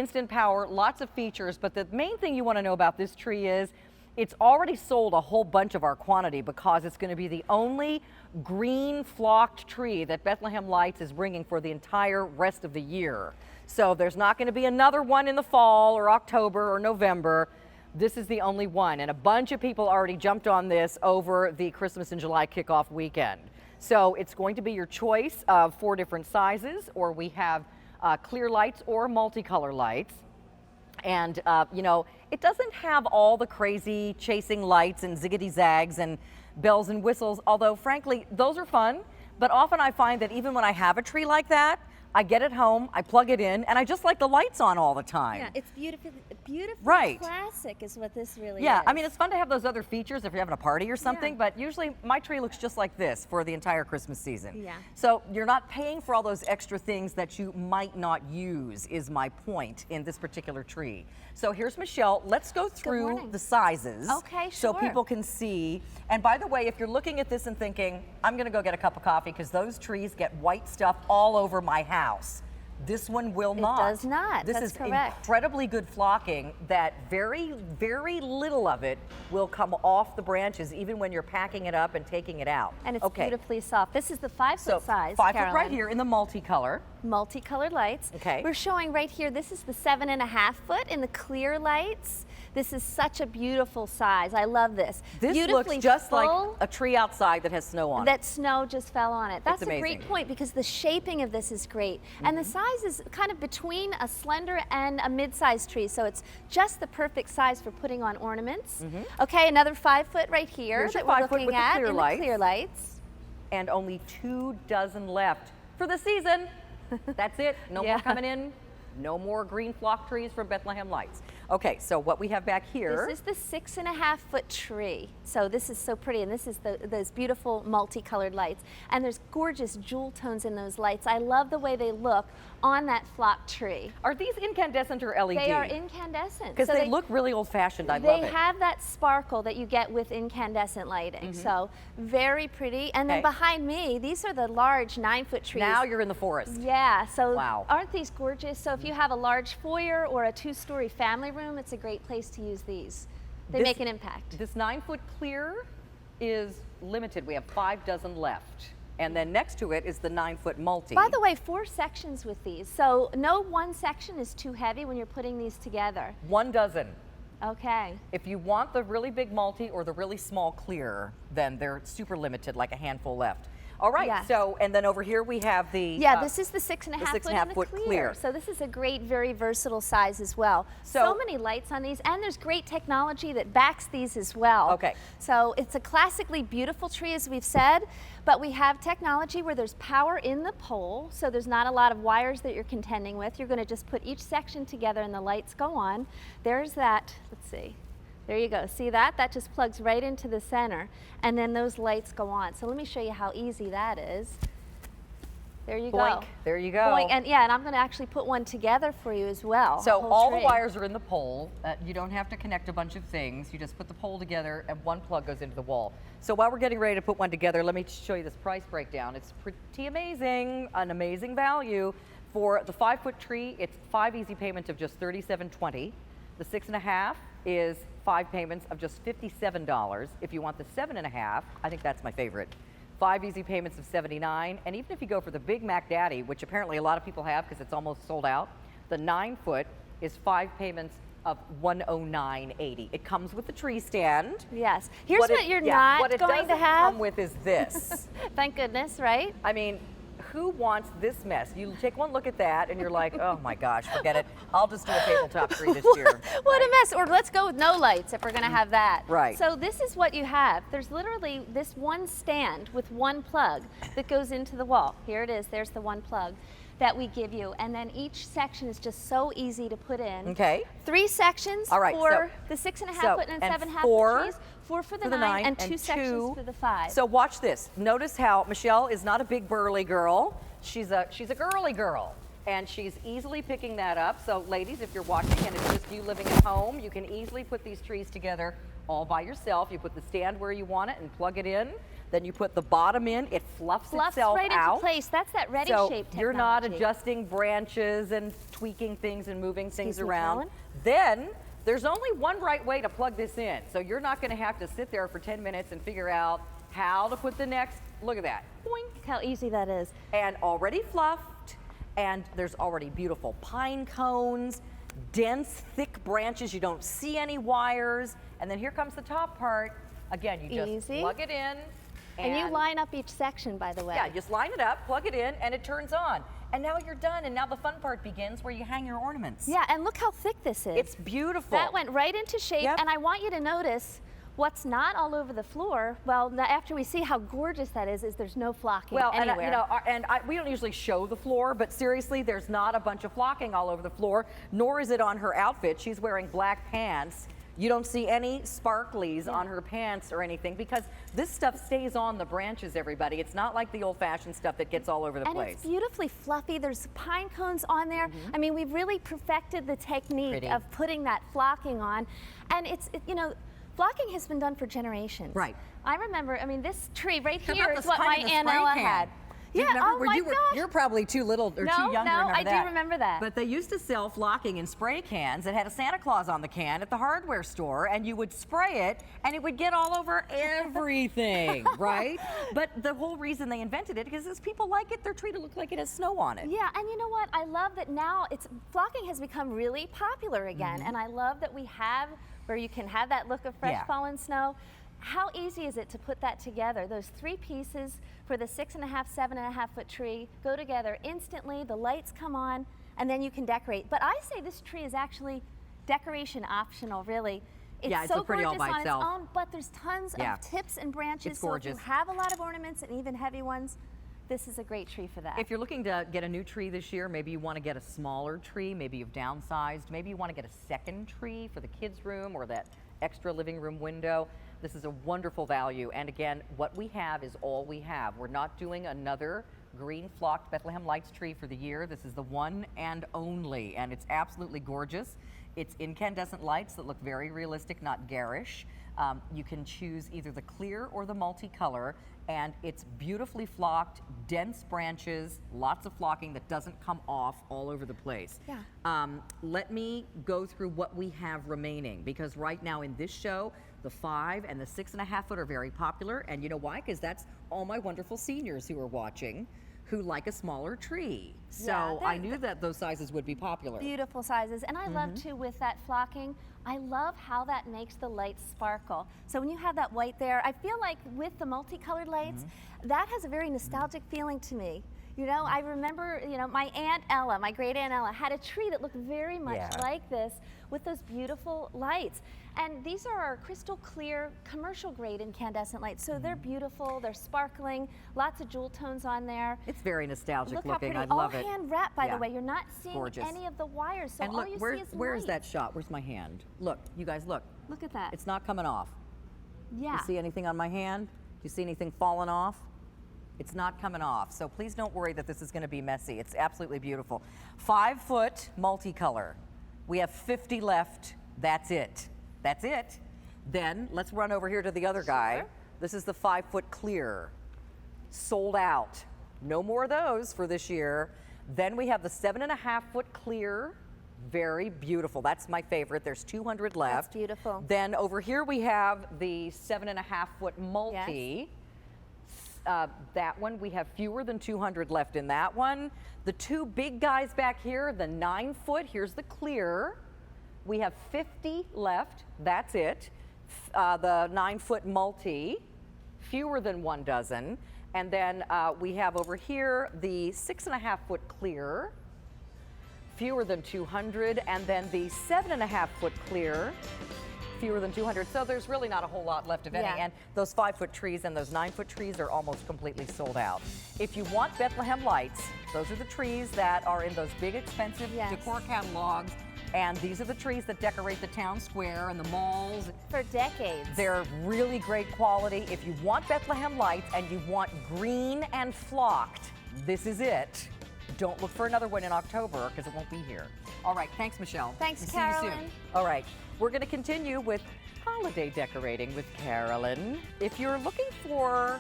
Instant power, lots of features, but the main thing you want to know about this tree is it's already sold a whole bunch of our quantity because it's going to be the only green flocked tree that Bethlehem Lights is bringing for the entire rest of the year. So there's not going to be another one in the fall or October or November. This is the only one, and a bunch of people already jumped on this over the Christmas in July kickoff weekend. So it's going to be your choice of 4 different sizes, or we have clear lights or multicolor lights. And you know, it doesn't have all the crazy chasing lights and ziggity zags and bells and whistles, although frankly those are fun, but often I find that even when I have a tree like that, I get it home, I plug it in, and I just like the lights on all the time. Yeah, it's beautiful, right. Classic is what this really is. Yeah, I mean, it's fun to have those other features if you're having a party or something, Yeah. but usually my tree looks just like this for the entire Christmas season. Yeah. So you're not paying for all those extra things that you might not use, is my point in this particular tree. So here's Michelle. Let's go through the sizes. Okay, so sure. people can see. And by the way, if you're looking at this and thinking, I'm going to go get a cup of coffee because those trees get white stuff all over my house. This one will not. It does not. This That's is correct. Incredibly good flocking that very, very little of it will come off the branches even when you're packing it up and taking it out. And it's beautifully soft. This is the 5-foot size, 5 foot Carolyn. right here in the multicolor. Multicolored lights. Okay. We're showing right here, this is the 7.5 foot in the clear lights. This is such a beautiful size. I love this. This Beautifully looks just full. like a tree outside that has snow on it. That snow just fell on it. That's It's a great amazing. point because the shaping of this is great. And the size is kind of between a slender and a mid-sized tree, so it's just the perfect size for putting on ornaments. Okay, another 5 foot right here Here's your that we're 5 foot looking with the at clear in lights. the clear lights. And only 2 dozen left for the season. That's it. No more coming in. No more green flock trees from Bethlehem Lights. Okay, so what we have back here. This is the 6.5 foot tree. So this is so pretty, and this is those beautiful multicolored lights. And there's gorgeous jewel tones in those lights. I love the way they look on that flock tree. Are these incandescent or LED? They are incandescent. Because So they look really old-fashioned. I love it. They have that sparkle that you get with incandescent lighting. So very pretty. And then behind me, these are the large 9-foot trees. Now you're in the forest. Yeah, so Wow. aren't these gorgeous? So if you have a large foyer or a 2-story family room, it's a great place to use these. They make an impact. This 9-foot clear is limited. We have 5 dozen left. And then next to it is the 9-foot multi. By the way, 4 sections with these. So no one section is too heavy when you're putting these together. 1 dozen. Okay. If you want the really big multi or the really small clear, then they're super limited, like a handful left. All right, Yes. so, and then over here we have the... Yeah, this is the 6.5 foot 6.5 in the foot clear. So this is a great, very versatile size as well. So many lights on these, and there's great technology that backs these as well. Okay. So it's a classically beautiful tree, as we've said, but we have technology where there's power in the pole, so there's not a lot of wires that you're contending with. You're going to just put each section together and the lights go on. There's that, let's see. There you go. See that? That just plugs right into the center, and then those lights go on. So let me show you how easy that is. There you Boink. go. There you go. Boink. And yeah, and I'm going to actually put one together for you as well. So a whole all tree. the wires are in the pole. You don't have to connect a bunch of things. You just put the pole together and one plug goes into the wall. So while we're getting ready to put one together, let me show you this price breakdown. It's pretty amazing, an amazing value. For the 5-foot tree, it's 5 easy payments of just $37.20. The 6.5 is 5 payments of just $57. If you want the 7.5, I think that's my favorite. 5 easy payments of $79. And even if you go for the Big Mac Daddy, which apparently a lot of people have because it's almost sold out, the 9-foot is 5 payments of $109.80. It comes with the tree stand. Yes. Here's what you're not what it going doesn't to have. come with is this. Thank goodness, right? I mean, who wants this mess? You take one look at that and you're like, oh my gosh, forget it. I'll just do a tabletop tree this year. What a mess. Or let's go with no lights if we're going to have that. Right. So this is what you have. There's literally this one stand with one plug that goes into the wall. Here it is. There's the one plug that we give you. And then each section is just so easy to put in. Okay. 3 sections All right, for the 6.5 foot and 7.5 foot trees. 4 for the 9 and 2 sections for the 5. So watch this. Notice how Michelle is not a big burly girl. She's a girly girl. And she's easily picking that up. So ladies, if you're watching and it's just you living at home, you can easily put these trees together all by yourself. You put the stand where you want it and plug it in. Then you put the bottom in, it fluffs itself right out. into place. That's that ready So shape technology. you're not adjusting branches and tweaking things and moving things me, around. Carolyn. Then there's only one right way to plug this in. So you're not going to have to sit there for 10 minutes and figure out how to put the next, look at that, boing. Look how easy that is. And already fluffed, and there's already beautiful pine cones, dense, thick branches. You don't see any wires. And then here comes the top part. Again, you just Easy. plug it in. And you line up each section, by the way. Yeah, just line it up, plug it in, and it turns on. And now you're done, and now the fun part begins where you hang your ornaments. Yeah, and look how thick this is. It's beautiful. That went right into shape, Yep. and I want you to notice what's not all over the floor. Well, after we see how gorgeous that is there's no flocking anywhere. We don't usually show the floor, but seriously, there's not a bunch of flocking all over the floor, nor is it on her outfit. She's wearing black pants. You don't see any sparklies on her pants or anything because this stuff stays on the branches, everybody. It's not like the old-fashioned stuff that gets all over the place. And it's beautifully fluffy. There's pine cones on there. I mean, we've really perfected the technique of putting that flocking on. And you know, flocking has been done for generations. Right. I remember, I mean, this tree right How here about is the what my kind of the Aunt spray Ella can? had. Do you Yeah, remember? oh my gosh. You're probably too little or No, too young to no, remember I that. do remember that. But they used to sell flocking in spray cans that had a Santa Claus on the can at the hardware store, and you would spray it, and it would get all over everything, right? But the whole reason they invented it is people like it. Their tree to look like it has snow on it. Yeah, and you know what? I love that now flocking has become really popular again, and I love that we have where you can have that look of fresh fallen snow. How easy is it to put that together? Those 3 pieces for the 6.5, 7.5 foot tree go together instantly, the lights come on, and then you can decorate. But I say this tree is actually decoration optional, really. It's so pretty all gorgeous by on itself. its own, but there's tons of tips and branches. It's gorgeous. So if you have a lot of ornaments and even heavy ones, this is a great tree for that. If you're looking to get a new tree this year, maybe you want to get a smaller tree, maybe you've downsized, maybe you want to get a second tree for the kids' room or that extra living room window. This is a wonderful value. And again, what we have is all we have. We're not doing another green flocked Bethlehem Lights tree for the year. This is the one and only, and it's absolutely gorgeous. It's incandescent lights that look very realistic, not garish. You can choose either the clear or the multicolor, and it's beautifully flocked, dense branches, lots of flocking that doesn't come off all over the place. Yeah. Let me go through what we have remaining, because right now in this show, the 5 and the 6.5 foot are very popular, and you know why? Because that's all my wonderful seniors who are watching who like a smaller tree. So I knew that those sizes would be popular. Beautiful sizes. And I love too with that flocking, I love how that makes the lights sparkle. So when you have that white there, I feel like with the multicolored lights, that has a very nostalgic feeling to me. You know, I remember, you know, my Aunt Ella, my great Aunt Ella, had a tree that looked very much like this with those beautiful lights. And these are our crystal clear commercial grade incandescent lights. So they're beautiful, they're sparkling, lots of jewel tones on there. It's very nostalgic Look looking. how I pretty. love it. All hand wrapped, by the way. You're not seeing Gorgeous. any of the wires. So And all look, you see is where's light. that shot? Where's my hand? Look, you guys look. Look at that. It's not coming off. Yeah. You see anything on my hand? Do you see anything falling off? It's not coming off. So please don't worry that this is going to be messy. It's absolutely beautiful. 5 foot multicolor. We have 50 left. That's it. That's it. Then let's run over here to the other guy. This is the 5 foot clear. Sold out. No more of those for this year. Then we have the 7.5 foot clear. Very beautiful. That's my favorite. There's 200 left. That's beautiful. Then over here we have the 7.5 foot multi. That one, we have fewer than 200 left in that one. The 2 big guys back here, the 9 foot, here's the clear. We have 50 left, that's it. The 9 foot multi, fewer than 1 dozen. And then we have over here the 6.5 foot clear, fewer than 200. And then the 7.5 foot clear, fewer than 200. So there's really not a whole lot left of any. And those 5 foot trees and those 9 foot trees are almost completely sold out. If you want Bethlehem lights, those are the trees that are in those big expensive decor catalogs. And these are the trees that decorate the town square and the malls. For decades. They're really great quality. If you want Bethlehem lights and you want green and flocked, this is it. Don't look for another one in October because it won't be here. All right, thanks, Michelle. Thanks, See Carolyn. you soon. All right, we're going to continue with holiday decorating with Carolyn. If you're looking for